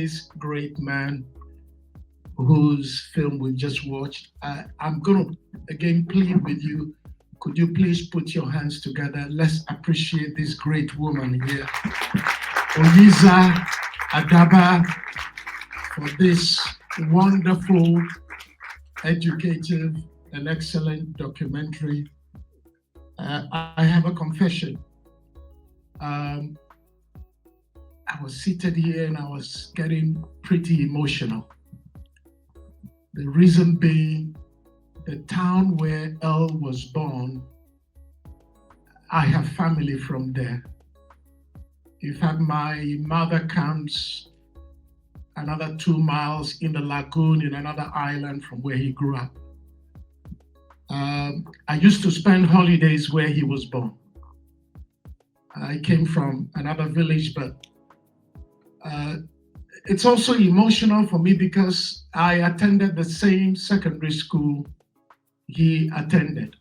this great man whose film we just watched. I'm going to again plead with you. Could you please put your hands together? Let's appreciate this great woman here, Oyiza Adaba, for this wonderful, educative, and excellent documentary. I have a confession. I was seated here and I was getting pretty emotional. The reason being, the town where El was born, I have family from there. In fact, my mother comes another 2 miles in the lagoon in another island from where he grew up. I used to spend holidays where he was born. I came from another village, but it's also emotional for me because I attended the same secondary school he attended.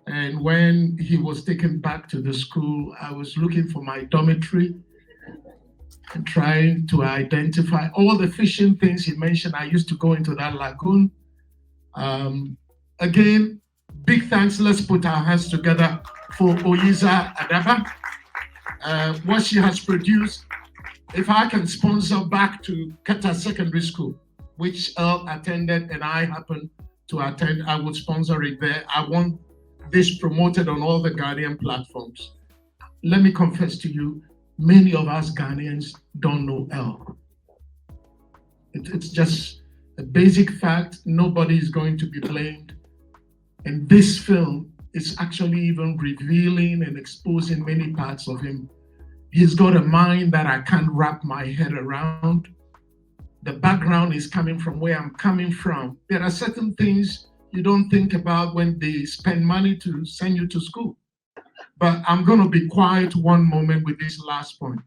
And when he was taken back to the school, I was looking for my dormitory and trying to identify all the fishing things he mentioned. I used to go into that lagoon. Again, big thanks. Let's put our hands together for Oyiza Adaba. What she has produced. If I can sponsor back to Kata Secondary School, which El attended and I happened to attend, I would sponsor it there. I want this promoted on all the Ghanaian platforms. Let me confess to you, many of us Ghanaians don't know El. It's just a basic fact. Nobody is going to be blamed. And this film is actually even revealing and exposing many parts of him. He's got a mind that I can't wrap my head around. The background is coming from where I'm coming from. There are certain things you don't think about when they spend money to send you to school. But I'm going to be quiet one moment with this last point.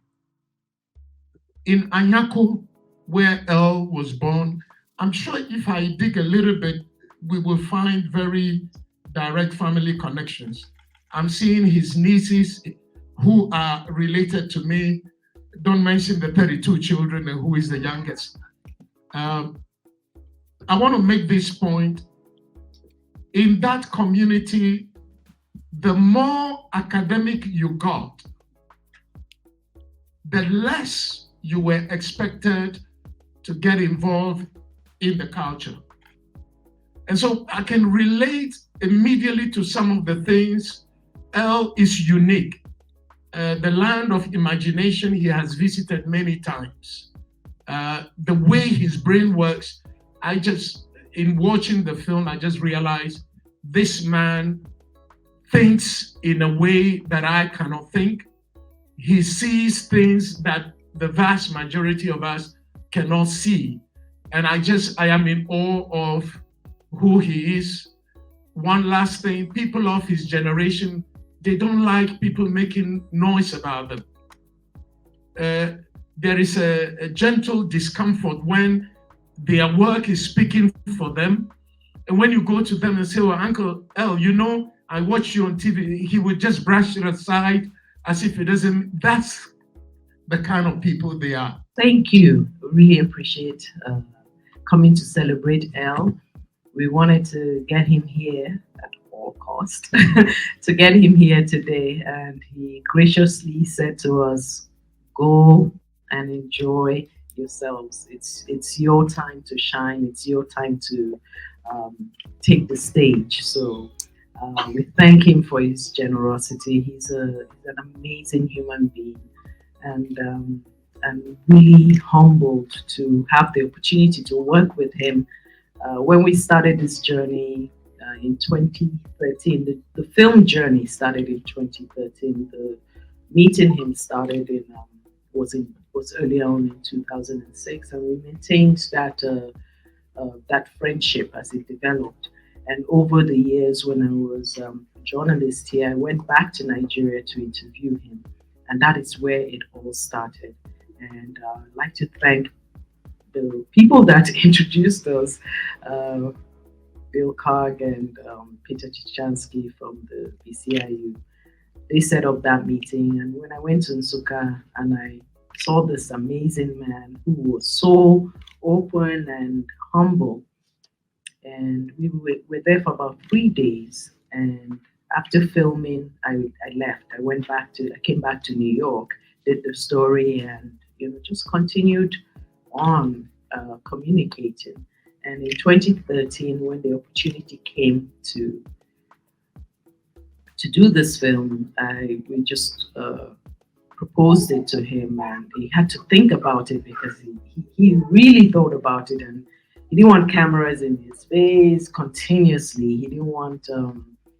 In Anyako, where El was born, I'm sure if I dig a little bit, we will find very direct family connections. I'm seeing his nieces who are related to me. Don't mention the 32 children and who is the youngest. I want to make this point. In that community, the more academic you got, the less you were expected to get involved in the culture. And so I can relate immediately to some of the things. El is unique. The land of imagination he has visited many times. The way his brain works, in watching the film, I just realized this man thinks in a way that I cannot think. He sees things that the vast majority of us cannot see. And I am in awe of who he is. One last thing, people of his generation, they don't like people making noise about them. There is a gentle discomfort when their work is speaking for them. And when you go to them and say, well, Uncle El, I watch you on TV, he would just brush it aside as if it doesn't. That's the kind of people they are. Thank you. Really appreciate coming to celebrate El. We wanted to get him here at all cost, to get him here today. And he graciously said to us, go and enjoy yourselves. It's your time to shine. It's your time to take the stage. So we thank him for his generosity. He's an amazing human being, and really humbled to have the opportunity to work with him. When we started this journey in 2013, the film journey started in 2013. The meeting him started was earlier on in 2006, and we maintained that friendship as it developed. And over the years, when I was a journalist here, I went back to Nigeria to interview him, and that is where it all started. And I'd like to thank the people that introduced us, Bill Karg and Peter Chichansky from the BCIU. They set up that meeting, and when I went to Nsukka and I saw this amazing man who was so open and humble. And were there for about 3 days. And after filming, I left. I came back to New York, did the story, and just continued on communicating. And in 2013, when the opportunity came to do this film, we just proposed it to him, and he had to think about it because he really thought about it, and he didn't want cameras in his face continuously. He didn't want.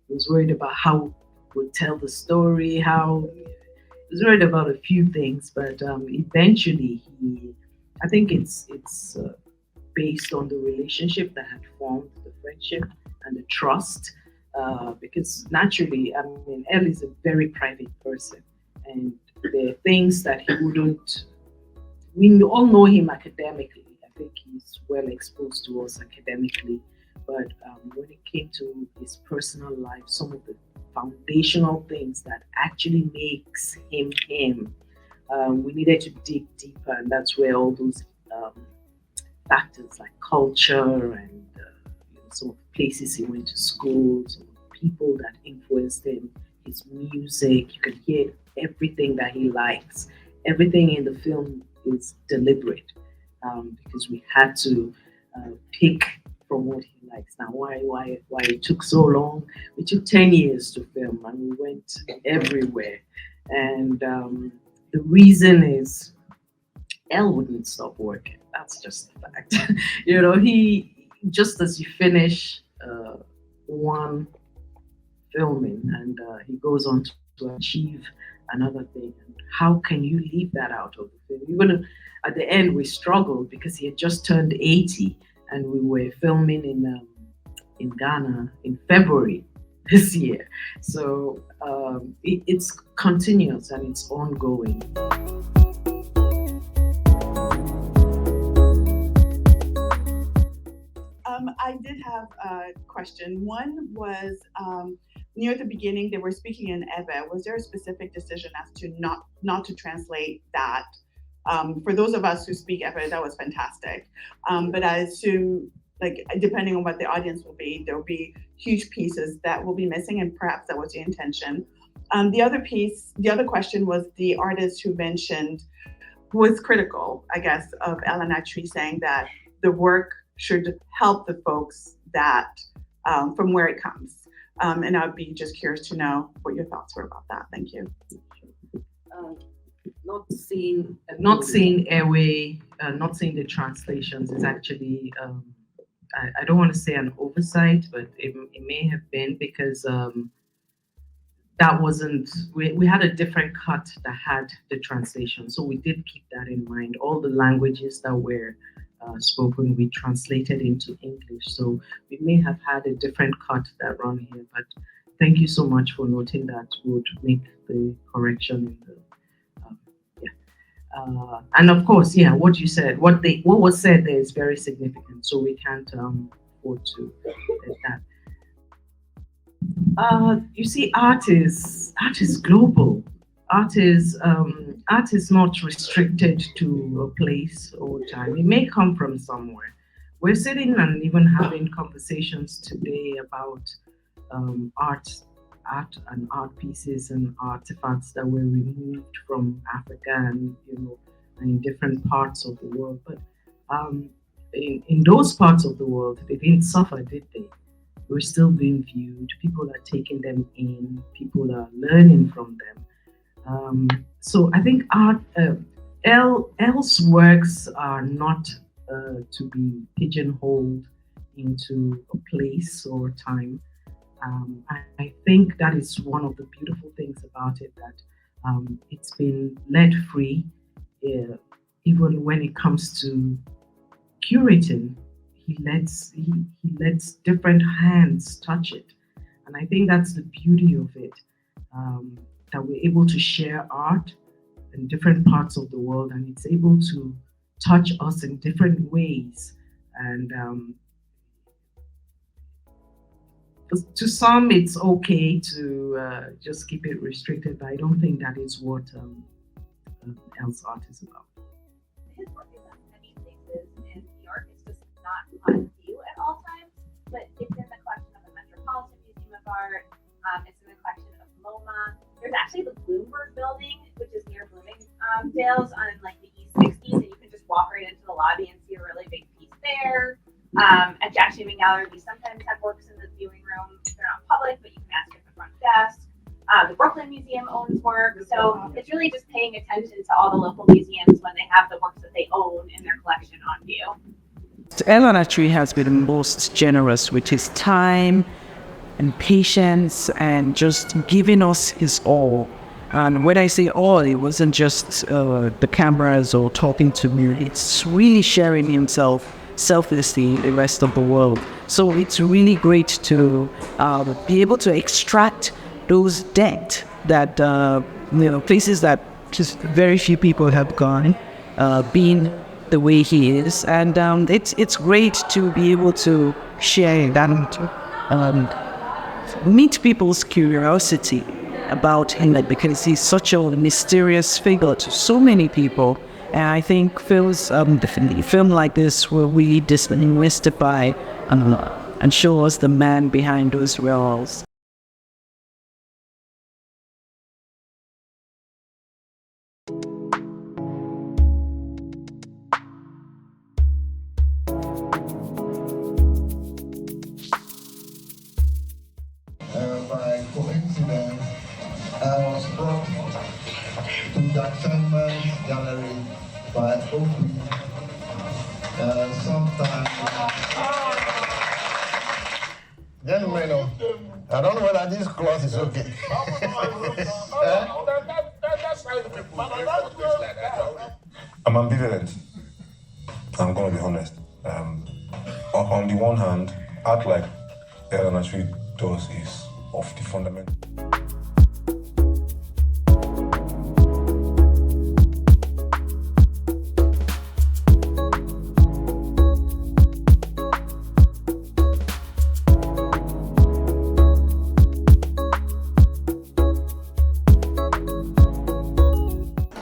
He was worried about how he would tell the story. He was worried about a few things, but eventually I think it's based on the relationship that had formed, the friendship and the trust. Because naturally, I mean, Elle is a very private person, and there are things that he wouldn't. We all know him academically. I think he's well exposed to us academically, but when it came to his personal life, some of the foundational things that actually makes him him, we needed to dig deeper, and that's where all those factors like culture and some of the places he went to school, some of the people that influenced him, his music. You can hear everything that he likes. Everything in the film is deliberate because we had to pick from what he likes. Now, why it took so long? It took 10 years to film, and we went everywhere. And the reason is Elle wouldn't stop working. That's just the fact. He just as you finish one filming, and he goes on to achieve another thing. And how can you leave that out of the film? Even at the end, we struggled because he had just turned 80, and we were filming in Ghana in February this year. So it's continuous and it's ongoing. I did have a question. One was near the beginning, they were speaking in Ebe. Was there a specific decision as to not to translate that? For those of us who speak Ebe, that was fantastic. But I assume, like, depending on what the audience will be, there will be huge pieces that will be missing, and perhaps that was the intention. The other question was the artist who mentioned, who was critical, I guess, of El Anatsui, saying that the work should help the folks that from where it comes. And I'd be just curious to know what your thoughts were about that. Thank you. Not seeing Airway, not seeing the translations is actually, I don't want to say an oversight, but it may have been because that wasn't, we had a different cut that had the translation. So we did keep that in mind. All the languages that were spoken, we translated into English. So we may have had a different cut that run here, but thank you so much for noting that. Would make the correction in the and of course, yeah, what you said, what was said there is very significant. So we can't afford to let that. You see, art is global. Art is not restricted to a place or time. It may come from somewhere. We're sitting and even having conversations today about art and art pieces and artifacts that were removed from Africa and in different parts of the world. But in those parts of the world, they didn't suffer, did they? We're still being viewed. People are taking them in. People are learning from them. So I think art, Elle's works are not to be pigeonholed into a place or time. I think that is one of the beautiful things about it, that it's been let free, even when it comes to curating. He lets different hands touch it, and I think that's the beauty of it, that we're able to share art in different parts of the world, and it's able to touch us in different ways. And to some, it's okay to just keep it restricted, but I don't think that is what Elle's art is about. His work is at many places in New York. It's just not on view at all times, but it's in the collection of the Metropolitan Museum of Art. It's in the collection of MoMA. There's actually the Bloomberg Building, which is near Bloomingdale's on like the East 60s, and you can just walk right into the lobby and see a really big piece there. At Shainman Gallery, we sometimes have works in the viewing room. They're not public, but you can ask at the front desk. The Brooklyn Museum owns work, so it's really just paying attention to all the local museums when they have the works that they own in their collection on view. El Anatsui has been most generous with his time and patience and just giving us his all. And when I say all, it wasn't just the cameras or talking to me. It's really sharing himself selflessly with the rest of the world. So it's really great to be able to extract those depth that, places that just very few people have gone, being the way he is. And it's great to be able to share that, meet people's curiosity about him, because he's such a mysterious figure to so many people. And I think definitely film like this will really demystify and show us the man behind those walls. By coincidence, I was brought to the Shainman Gallery by Opi sometime. Gentlemen, I don't know whether this cloth is okay. I'm ambivalent. I'm gonna be honest. On the one hand, art like El Anatsui does is of the fundamental.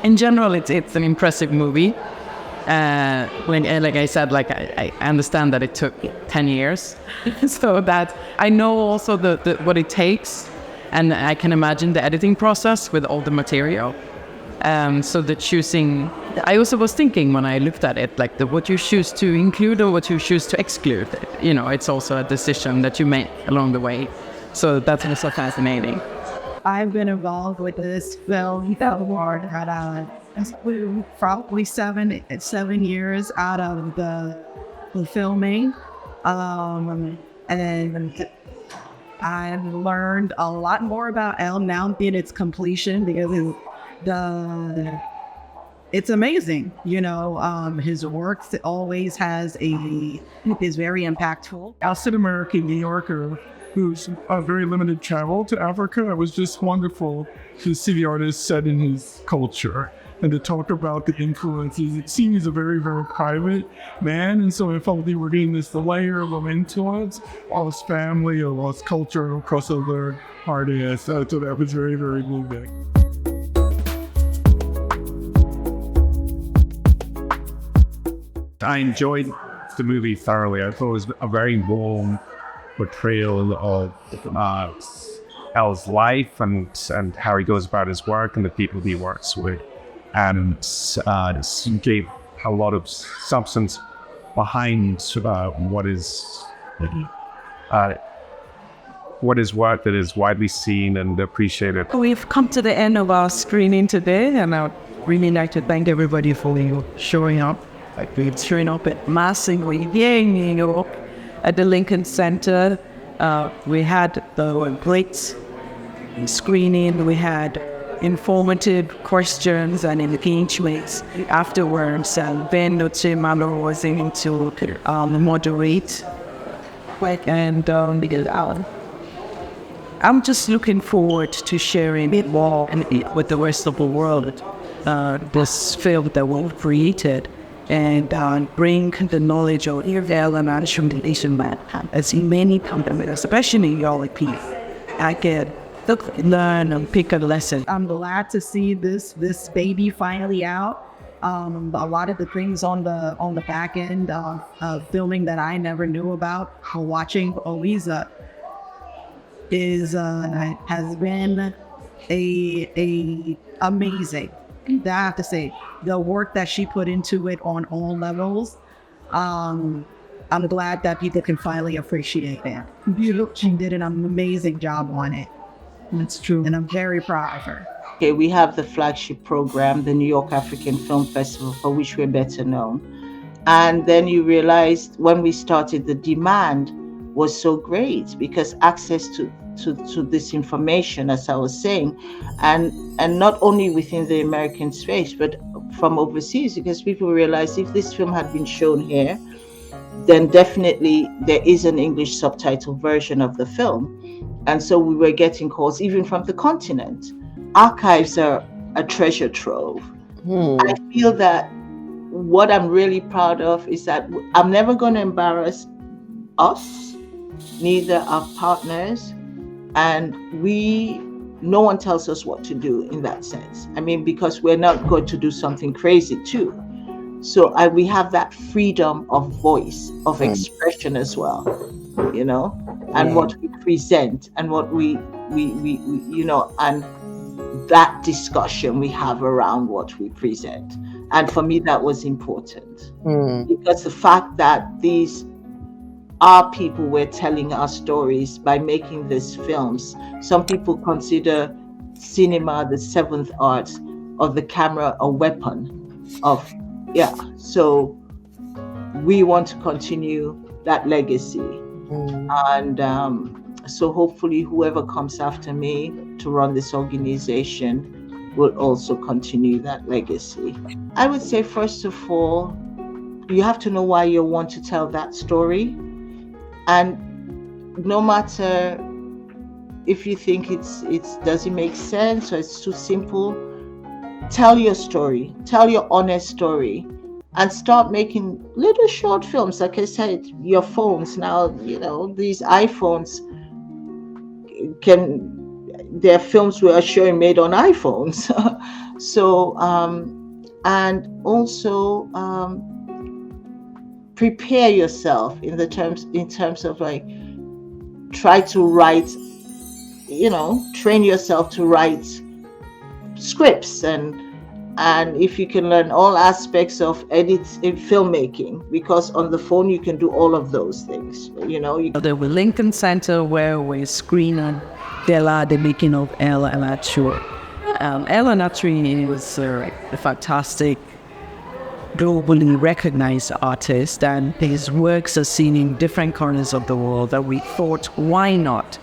In general, it's an impressive movie. Like I said, I understand that it took 10 years, so that I know also what it takes, and I can imagine the editing process with all the material. So the choosing, I also was thinking when I looked at it, what you choose to include or what you choose to exclude. It's also a decision that you make along the way. So that's also fascinating. I've been involved with this film probably seven years out of the filming, and I've learned a lot more about Elle now in its completion, because it's amazing. His work always is very impactful. As an American New Yorker who's a very limited travel to Africa, it was just wonderful to see the artist set in his culture and to talk about the influences. It seems he's a very, very private man, and so I felt we were getting this layer of influence of his family, of his culture, across other artists. So that was very, very moving. I enjoyed the movie thoroughly. I thought it was a very warm portrayal of Elle's life and how he goes about his work and the people he works with, and gave a lot of substance behind what is work that is widely seen and appreciated. We've come to the end of our screening today, and I'd really like to thank everybody for showing up. We're showing up at massively here in New York at the Lincoln Center. We had the great screening. We had informative questions and engagements afterwards, and Ben Noche-Malo was able to moderate. And I'm just looking forward to sharing more with the rest of the world this film that we've created, and bring the knowledge of El Anatsui as many companies, especially young people, I get learn and pick a lesson. I'm glad to see this baby finally out. A lot of the things on the back end of filming that I never knew about or watching Oyiza has been a amazing. I have to say, the work that she put into it on all levels. I'm glad that people can finally appreciate it. She did an amazing job on it. That's true. And I'm very proud of her. Okay, we have the flagship program, the New York African Film Festival, for which we're better known. And then you realized when we started, the demand was so great because access to this information, as I was saying, and not only within the American space, but from overseas, because people realized if this film had been shown here, then definitely there is an English subtitle version of the film. And so we were getting calls even from the continent. Archives are a treasure trove. I feel that what I'm really proud of is that I'm never going to embarrass us, neither our partners, and no one tells us what to do in that sense. I mean, because we're not going to do something crazy too. So we have that freedom of voice, of expression as well, you know, and what we present and what we you know, and that discussion we have around what we present. And for me, that was important because the fact that these are people were telling our stories by making these films. Some people consider cinema the seventh art, of the camera a weapon of, so we want to continue that legacy. And so hopefully whoever comes after me to run this organization will also continue that legacy. I would say, first of all, you have to know why you want to tell that story. And no matter if you think it's doesn't make sense or it's too simple, tell your story, tell your honest story, and start making little short films. Like I said, your phones now, you know, these iPhones there are films we are showing made on iPhones. So, and also prepare yourself in terms of like, try to write, you know, train yourself to write scripts, and if you can learn all aspects of filmmaking, because on the phone you can do all of those things, you know. The Lincoln Center, where we screen on DELA, the Making of El Anatsui. El Anatsui was a fantastic, globally recognized artist, and his works are seen in different corners of the world. That we thought, why not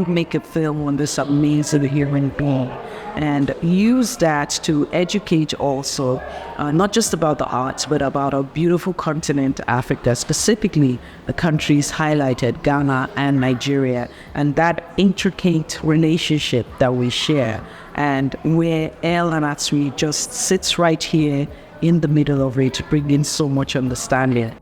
make a film on this amazing human being and use that to educate also, not just about the arts, but about our beautiful continent, Africa, specifically the countries highlighted, Ghana and Nigeria, and that intricate relationship that we share, and where El Anatsui just sits right here in the middle of it, bringing so much understanding.